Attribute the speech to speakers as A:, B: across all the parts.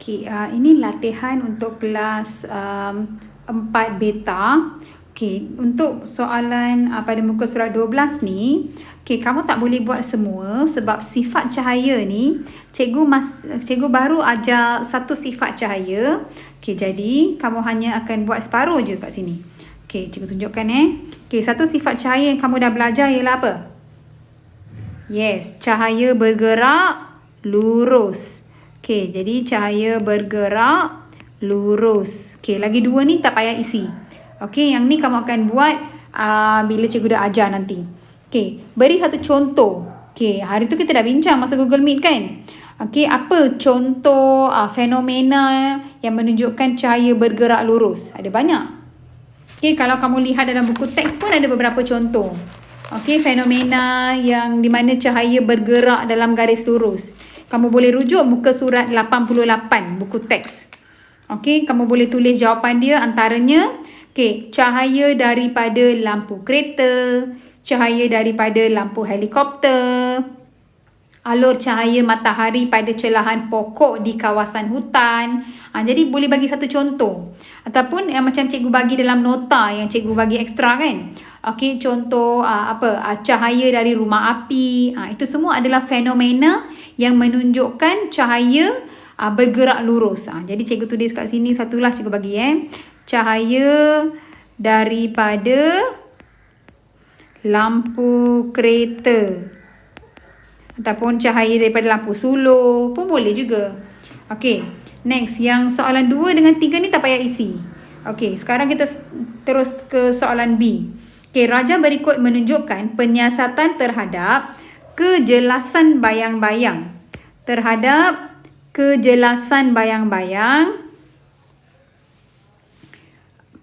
A: Okey, ini latihan untuk kelas 4 beta. Okey, untuk soalan pada muka surat 12 ni, okey, kamu tak boleh buat semua sebab sifat cahaya ni cikgu baru ajar satu sifat cahaya. Okey, jadi kamu hanya akan buat separuh je kat sini. Okey, cikgu tunjukkan Okey, satu sifat cahaya yang kamu dah belajar ialah apa? Yes, cahaya bergerak lurus. Okey, jadi cahaya bergerak lurus. Okey, lagi dua ni tak payah isi. Okey, yang ni kamu akan buat bila cikgu dah ajar nanti. Okey, beri satu contoh. Okey, hari tu kita dah bincang masa Google Meet kan? Okey, apa contoh fenomena yang menunjukkan cahaya bergerak lurus? Ada banyak. Okey, kalau kamu lihat dalam buku teks pun ada beberapa contoh. Okey, fenomena yang di mana cahaya bergerak dalam garis lurus. Kamu boleh rujuk muka surat 88 buku teks. Okey, kamu boleh tulis jawapan dia antaranya cahaya daripada lampu kereta, cahaya daripada lampu helikopter, alur cahaya matahari pada celahan pokok di kawasan hutan. Jadi boleh bagi satu contoh. Ataupun macam cikgu bagi dalam nota yang cikgu bagi ekstra kan. Okey, contoh cahaya dari rumah api. Itu semua adalah fenomena yang menunjukkan cahaya bergerak lurus. Jadi cikgu tulis kat sini satulah cikgu bagi cahaya daripada lampu kereta ataupun cahaya daripada lampu sulur pun boleh juga. Okey, next yang soalan 2 dengan 3 ni tak payah isi. Okey, sekarang kita terus ke soalan B. Okey, raja berikut menunjukkan penyiasatan terhadap kejelasan bayang-bayang. Terhadap kejelasan bayang-bayang,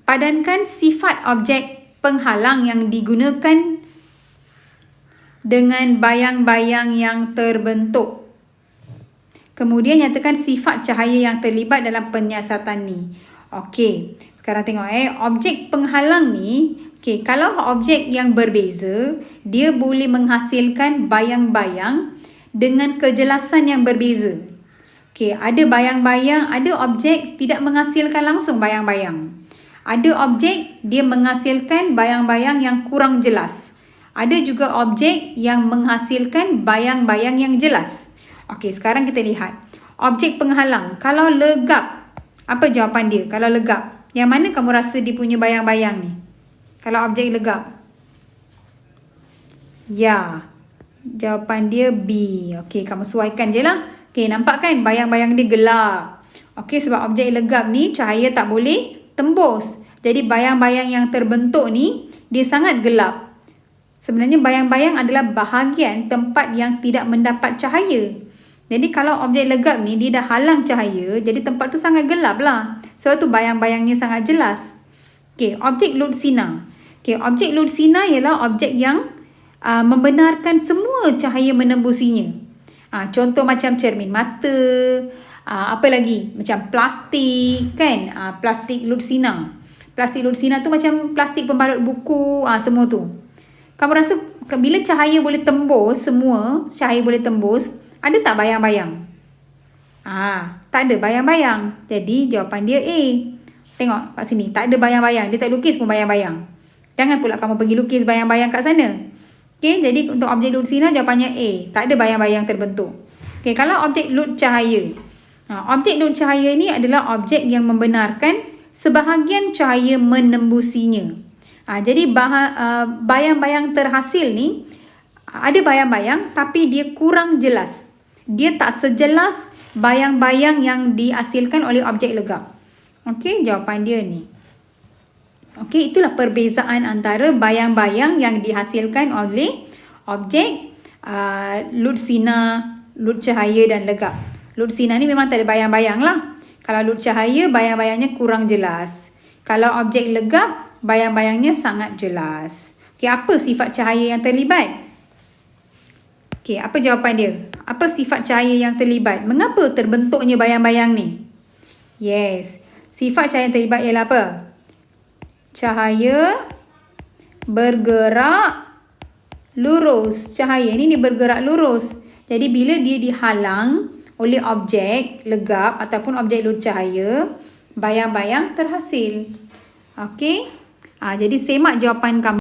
A: padankan sifat objek penghalang yang digunakan dengan bayang-bayang yang terbentuk. Kemudian nyatakan sifat cahaya yang terlibat dalam penyiasatan ni. Okey, sekarang tengok objek penghalang ni, kalau objek yang berbeza, dia boleh menghasilkan bayang-bayang dengan kejelasan yang berbeza. Ada bayang-bayang, ada objek tidak menghasilkan langsung bayang-bayang. Ada objek dia menghasilkan bayang-bayang yang kurang jelas. Ada juga objek yang menghasilkan bayang-bayang yang jelas. Okey, sekarang kita lihat. Objek penghalang, kalau legap, apa jawapan dia? Kalau legap, yang mana kamu rasa dia punya bayang-bayang ni? Kalau objek legap. Ya, jawapan dia B. Okey, kamu sesuaikan je lah. Okey, nampak kan bayang-bayang dia gelap. Okey, sebab objek legap ni cahaya tak boleh tembus. Jadi bayang-bayang yang terbentuk ni dia sangat gelap. Sebenarnya bayang-bayang adalah bahagian tempat yang tidak mendapat cahaya. Jadi kalau objek legap ni dia dah halang cahaya, jadi tempat tu sangat gelap lah. Sebab tu bayang-bayangnya sangat jelas. Okey, objek ludsina. Okey, objek ludsina ialah objek yang membenarkan semua cahaya menembusinya. Contoh macam cermin mata, apa lagi? Macam plastik kan? Plastik ludsina. Plastik ludsina tu macam plastik pembalut buku, semua tu. Kamu rasa bila cahaya boleh tembus, semua cahaya boleh tembus, ada tak bayang-bayang? Tak ada bayang-bayang. Jadi jawapan dia A. Tengok kat sini, tak ada bayang-bayang. Dia tak lukis pun bayang-bayang. Jangan pula kamu pergi lukis bayang-bayang kat sana. Okey, jadi untuk objek ludsina jawapannya A. Tak ada bayang-bayang terbentuk. Okey, kalau objek lud cahaya. Objek lud cahaya ni adalah objek yang membenarkan sebahagian cahaya menembusinya. Jadi bayang-bayang terhasil ni ada bayang-bayang tapi dia kurang jelas. Dia tak sejelas bayang-bayang yang dihasilkan oleh objek legap. Okey, jawapan dia ni. Okey, itulah perbezaan antara bayang-bayang yang dihasilkan oleh objek ludsina, lud cahaya dan legap. Ludsina ni memang tak ada bayang-bayang lah. Kalau lud cahaya, bayang-bayangnya kurang jelas. Kalau objek legap, bayang-bayangnya sangat jelas. Okey, apa sifat cahaya yang terlibat? Okey, apa jawapan dia? Apa sifat cahaya yang terlibat? Mengapa terbentuknya bayang-bayang ni? Yes, sifat cahaya yang terlibat ialah apa? Cahaya bergerak lurus. Cahaya ni dia bergerak lurus. Jadi bila dia dihalang oleh objek legap ataupun objek lur cahaya, bayang-bayang terhasil. Okey. Jadi semak jawapan kamu.